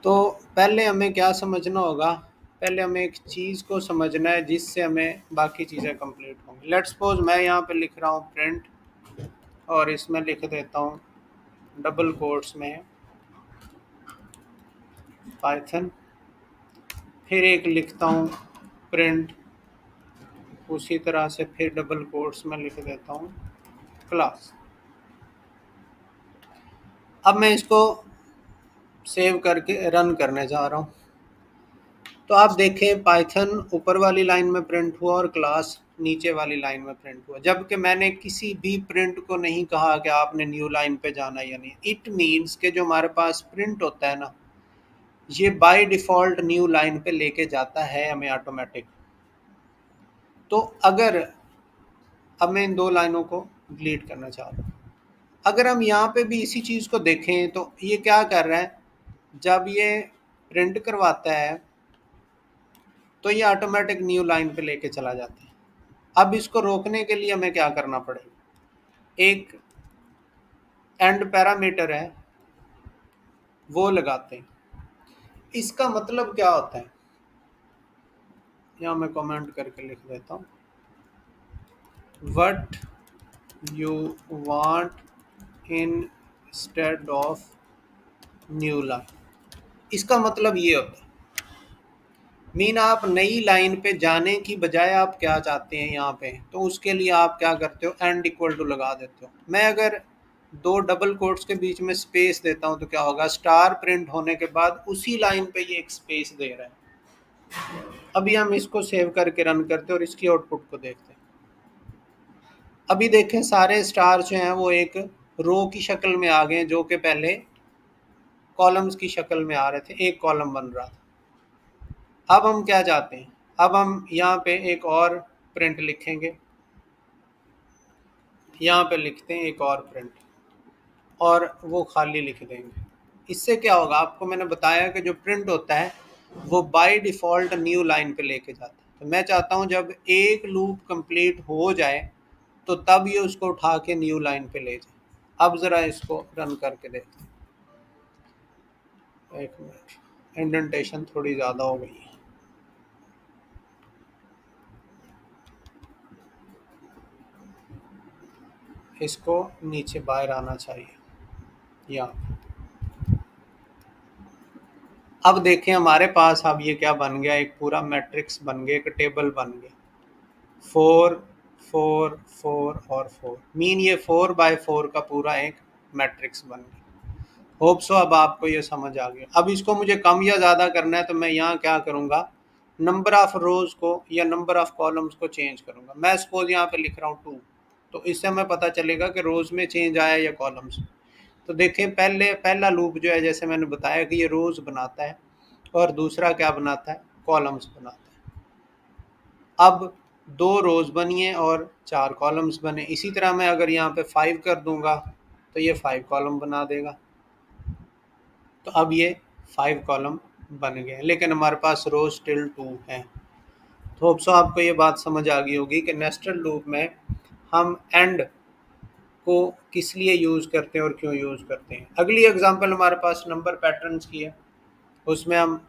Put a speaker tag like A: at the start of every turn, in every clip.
A: तो पहले हमें क्या समझना होगा? पहले हमें एक चीज़ को समझना है जिससे हमें बाकी चीज़ें कंप्लीट होंगी। लेट्स सपोज मैं यहाँ पे लिख रहा हूँ प्रिंट, और इसमें लिख देता हूँ डबल कोट्स में पाइथन, फिर एक लिखता हूँ प्रिंट, उसी तरह से फिर डबल कोट्स में लिख देता हूँ क्लास। अब मैं इसको सेव करके रन करने जा रहा हूँ। तो आप देखें पाइथन ऊपर वाली लाइन में प्रिंट हुआ और क्लास नीचे वाली लाइन में प्रिंट हुआ, जबकि मैंने किसी भी प्रिंट को नहीं कहा कि आपने न्यू लाइन पे जाना है या नहीं। इट मीन्स कि जो हमारे पास प्रिंट होता है ना, ये बाय डिफ़ॉल्ट न्यू लाइन पे लेके जाता है हमें ऑटोमेटिक। तो अगर अब मैं इन दो लाइनों को डिलीट करना चाह रहा हूँ, अगर हम यहाँ पे भी इसी चीज़ को देखें तो ये क्या कर रहा है, जब ये प्रिंट करवाता है तो ये ऑटोमेटिक न्यू लाइन पे लेके चला जाता है। अब इसको रोकने के लिए हमें क्या करना पड़ेगा? एक एंड पैरामीटर है, वो लगाते हैं। इसका मतलब क्या होता है, यहाँ मैं कमेंट करके लिख देता हूँ, what you want instead of new line. इसका मतलब ये होता है, मीन आप नई लाइन पे जाने की बजाय आप क्या चाहते हैं यहाँ पे, तो उसके लिए आप क्या करते हो, एंड इक्वल टू लगा देते हो। मैं अगर दो डबल कोट्स के बीच में स्पेस देता हूँ तो क्या होगा, स्टार प्रिंट होने के बाद उसी लाइन पे ये एक स्पेस दे रहा है। अभी हम इसको सेव करके रन करते हैं और इसकी आउटपुट को देखते हैं। अभी देखें सारे स्टार जो हैं वो एक रो की शक्ल में आ गए, जो कि पहले कॉलम्स की शक्ल में आ रहे थे, एक कॉलम बन रहा था। अब हम क्या चाहते हैं, अब हम यहाँ पे एक और प्रिंट लिखेंगे, यहाँ पे लिखते हैं एक और प्रिंट, और वो खाली लिख देंगे। इससे क्या होगा, आपको मैंने बताया कि जो प्रिंट होता है वो बाय डिफ़ॉल्ट न्यू लाइन पे लेके जाता है। तो मैं चाहता हूँ जब एक लूप कंप्लीट हो जाए तो तब ये उसको उठा के न्यू लाइन पे ले जाए। अब ज़रा इसको रन करके देखते हैं। एक मिनट, इंडेंटेशन थोड़ी ज़्यादा हो गई है, इसको नीचे बाहर आना चाहिए यहाँ। अब देखें हमारे पास अब ये क्या बन गया, एक पूरा मैट्रिक्स बन गया, एक टेबल बन गया, 4 4 4 और 4, मीन ये 4 by 4 का पूरा एक मैट्रिक्स बन गया। होप सो अब आपको ये समझ आ गया। अब इसको मुझे कम या ज़्यादा करना है तो मैं यहाँ क्या करूँगा, नंबर ऑफ़ रोज़ को या नंबर ऑफ़ कॉलम्स को चेंज करूँगा। मैं सपोज यहाँ पे लिख रहा हूँ 2, तो इससे हमें पता चलेगा कि रोज़ में चेंज आया या कॉलम्स में। तो देखें पहला लूप जो है, जैसे मैंने बताया कि ये रोज़ बनाता है, और दूसरा क्या बनाता है, कॉलम्स बनाता है। अब 2 रोज़ बनी हैं और 4 कॉलम्स बने। इसी तरह मैं अगर यहाँ पे 5 कर दूँगा तो ये 5 कॉलम बना देगा। तो अब ये 5 कॉलम बन गए, लेकिन हमारे पास रो स्टिल 2 हैं। तो होप सो आपको ये बात समझ आ गई होगी कि नेस्टेड लूप में हम एंड को किस लिए यूज़ करते हैं और क्यों यूज़ करते हैं। अगली एग्जांपल हमारे पास नंबर पैटर्न्स की है। उसमें हम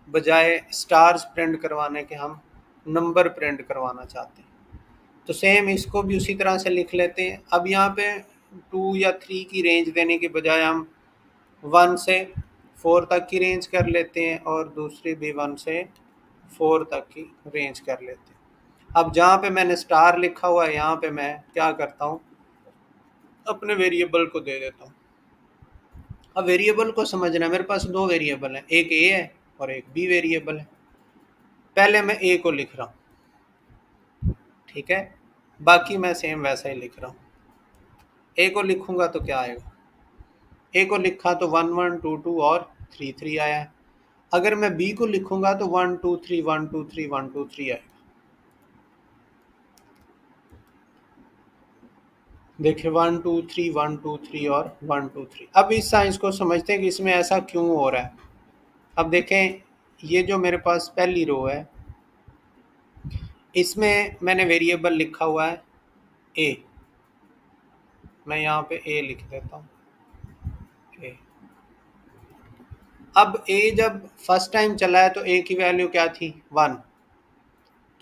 A: बजाय स्टार्स प्रिंट करवाने के हम नंबर प्रिंट करवाना चाहते हैं। तो सेम इसको भी उसी तरह से लिख लेते हैं। अब यहाँ पे 2 या 3 की रेंज देने के बजाय हम 1 से 4 तक की रेंज कर लेते हैं, और दूसरी भी 1 से 4 तक की रेंज कर लेते हैं। अब जहाँ पे मैंने स्टार लिखा हुआ है, यहाँ पे मैं क्या करता हूँ, अपने वेरिएबल को दे देता हूँ। अब वेरिएबल को समझना है, मेरे पास दो वेरिएबल हैं, एक ए है और एक बी वेरिएबल है। पहले मैं ए को लिख रहा हूँ, ठीक है, बाकी मैं सेम वैसा ही लिख रहा हूँ। ए को लिखूंगा तो क्या आएगा, ए को लिखा तो 1 1 2 2 और 3 3 आया है। अगर मैं बी को लिखूंगा तो 1 2 3 1 2 3 1 2 3 आएगा। देखिए 1 2 3 1 2 3 और 1 2 3। अब इस साइंस को समझते हैं कि इसमें ऐसा क्यों हो रहा है। अब देखें, ये जो मेरे पास पहली रो है, इसमें मैंने वेरिएबल लिखा हुआ है ए। मैं यहाँ पे ए लिख देता हूँ, ए। अब ए जब फर्स्ट टाइम चला है तो ए की वैल्यू क्या थी 1,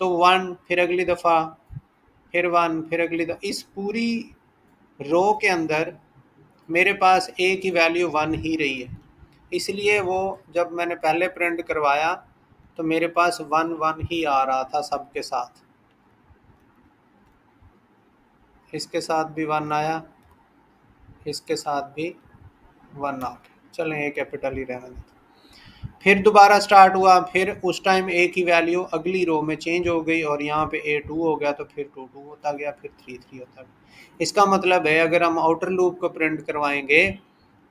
A: तो 1 फिर अगली दफ़ा, फिर 1 फिर अगली दफ़ा, इस पूरी रो के अंदर मेरे पास ए की वैल्यू 1 ही रही है। इसलिए वो जब मैंने पहले प्रिंट करवाया तो मेरे पास 1 1 ही आ रहा था सबके साथ। इसके साथ भी 1 आया, इसके साथ भी 1 आ गया। चलें ये कैपिटल ही रहने देते। फिर दोबारा स्टार्ट हुआ, फिर उस टाइम ए की वैल्यू अगली रो में चेंज हो गई और यहाँ पे ए 2 हो गया, तो फिर 2 2 होता गया, फिर 3 3 होता गया। इसका मतलब है अगर हम आउटर लूप को प्रिंट करवाएंगे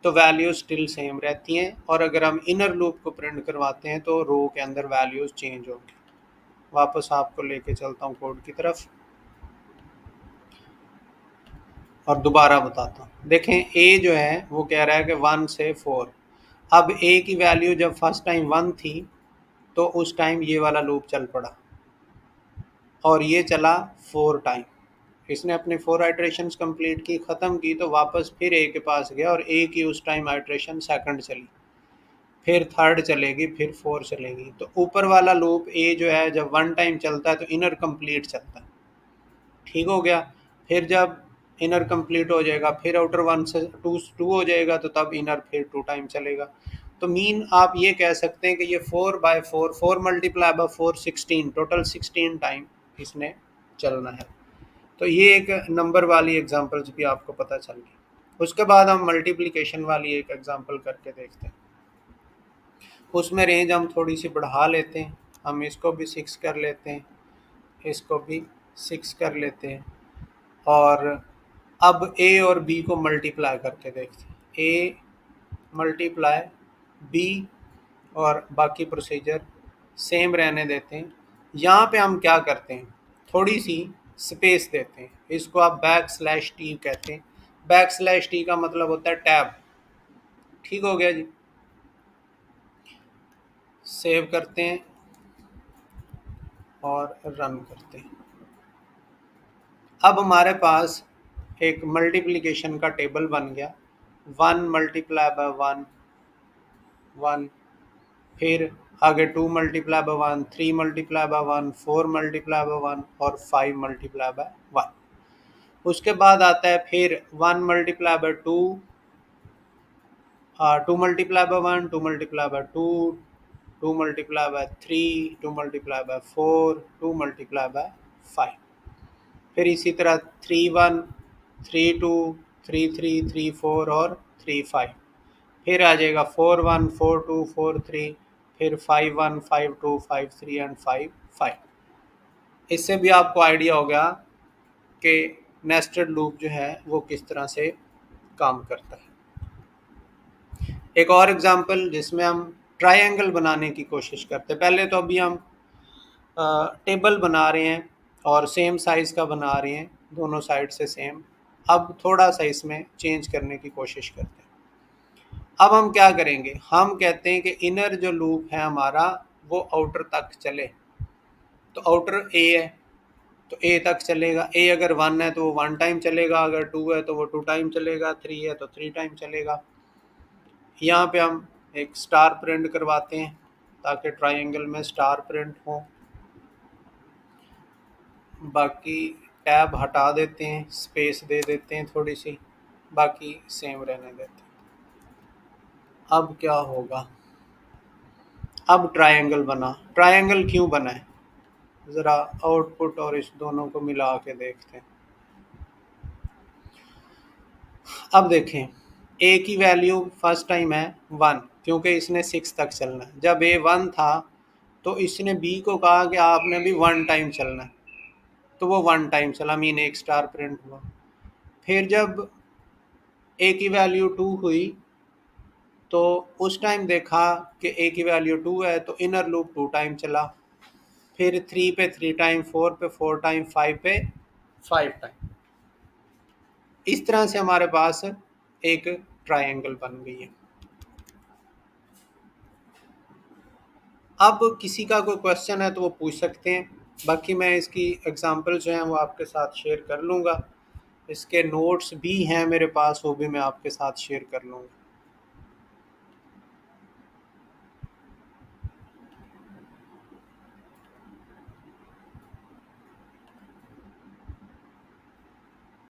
A: तो वैल्यूज स्टिल सेम रहती हैं, और अगर हम इनर लूप को प्रिंट करवाते हैं तो रो के अंदर वैल्यूज चेंज होंगी। वापस आपको लेके चलता हूँ कोड की तरफ और दोबारा बताता हूँ। देखें ए जो है वो कह रहा है कि 1 से 4। अब ए की वैल्यू जब फर्स्ट टाइम 1 थी तो उस टाइम ये वाला लूप चल पड़ा और ये चला 4 टाइम। इसने अपने 4 आइट्रेशंस कंप्लीट की, ख़त्म की, तो वापस फिर ए के पास गया और ए की उस टाइम आइट्रेशन सेकंड चली, फिर थर्ड चलेगी, फिर 4 चलेगी। तो ऊपर वाला लूप ए जो है जब 1 टाइम चलता है तो इनर कंप्लीट चलता है, ठीक हो गया। फिर जब इनर कंप्लीट हो जाएगा फिर आउटर 1 से 2 2 हो जाएगा, तो तब इनर फिर 2 टाइम चलेगा। तो मीन आप ये कह सकते हैं कि ये 4 by 4, 4 multiply by 4 16, total 16 time इसने चलना है। तो ये एक नंबर वाली एग्जांपल्स भी आपको पता चल गई। उसके बाद हम मल्टीप्लिकेशन वाली एक एग्जांपल करके देखते हैं। उसमें रेंज हम थोड़ी सी बढ़ा लेते हैं, हम इसको भी 6 कर लेते हैं, इसको भी 6 कर लेते हैं, और अब ए और बी को मल्टीप्लाई करके देखते हैं। ए मल्टीप्लाई बी, और बाकी प्रोसीजर सेम रहने देते हैं। यहाँ पे हम क्या करते हैं, थोड़ी सी स्पेस देते हैं। इसको आप \t कहते हैं। \t का मतलब होता है टैब। ठीक हो गया जी। सेव करते हैं और रन करते हैं। अब हमारे पास एक मल्टीप्लिकेशन का टेबल बन गया। 1 मल्टीप्लाई बाय 1 1, फिर आगे 2 multiply by 1, 3 multiply by 1, 4 multiply bye 1 और 5 मल्टीप्लाई बाय 1। उसके बाद आता है फिर 1 multiply by 2, 2 multiply by 1, 2 multiply by 2, 2 multiply by 3, 2 multiply by 4, 2 multiply by 5। फिर इसी तरह 3 1, 3 2, 3 3, 3 4 और 3 5। फिर आ जाएगा 4 1, 4 2, 4 3, फिर 5 1, 5 2, 5 3 एंड 5 5। इससे भी आपको आइडिया हो गया कि नेस्टेड लूप जो है वो किस तरह से काम करता है। एक और एग्जांपल जिसमें हम ट्रायंगल बनाने की कोशिश करते हैं। पहले तो अभी हम टेबल बना रहे हैं और सेम साइज़ का बना रहे हैं, दोनों साइड से सेम। अब थोड़ा सा इसमें चेंज करने की कोशिश करते हैं। अब हम क्या करेंगे, हम कहते हैं कि इनर जो लूप है हमारा वो आउटर तक चले। तो आउटर ए है तो ए तक चलेगा। ए अगर 1 है तो वो 1 टाइम चलेगा, अगर 2 है तो वो 2 टाइम चलेगा, 3 है तो 3 टाइम चलेगा। यहाँ पे हम एक स्टार प्रिंट करवाते हैं ताकि ट्रायंगल में स्टार प्रिंट हो। बाकी टैब हटा देते हैं, स्पेस दे देते हैं थोड़ी सी, बाकी सेम रहने देते हैं। अब क्या होगा, अब ट्रायंगल बना। ट्रायंगल क्यों बना है, ज़रा आउटपुट और इस दोनों को मिला के देखते हैं। अब देखें ए की वैल्यू फर्स्ट टाइम है 1, क्योंकि इसने 6 तक चलना है। जब ए 1 था तो इसने बी को कहा कि आपने भी 1 टाइम चलना है, तो वो 1 टाइम चला, मीन एक स्टार प्रिंट हुआ। फिर जब ए की वैल्यू 2 हुई तो उस टाइम देखा कि ए की वैल्यू 2 है तो इनर लूप 2 टाइम चला। फिर 3 पे 3 टाइम, 4 पे 4 टाइम, 5 पे 5 टाइम। इस तरह से हमारे पास एक ट्रायंगल बन गई है। अब किसी का कोई क्वेश्चन है तो वो पूछ सकते हैं, बाकी मैं इसकी एग्जांपल जो हैं वो आपके साथ शेयर कर लूँगा। इसके नोट्स भी हैं मेरे पास, वो भी मैं आपके साथ शेयर कर लूँगा।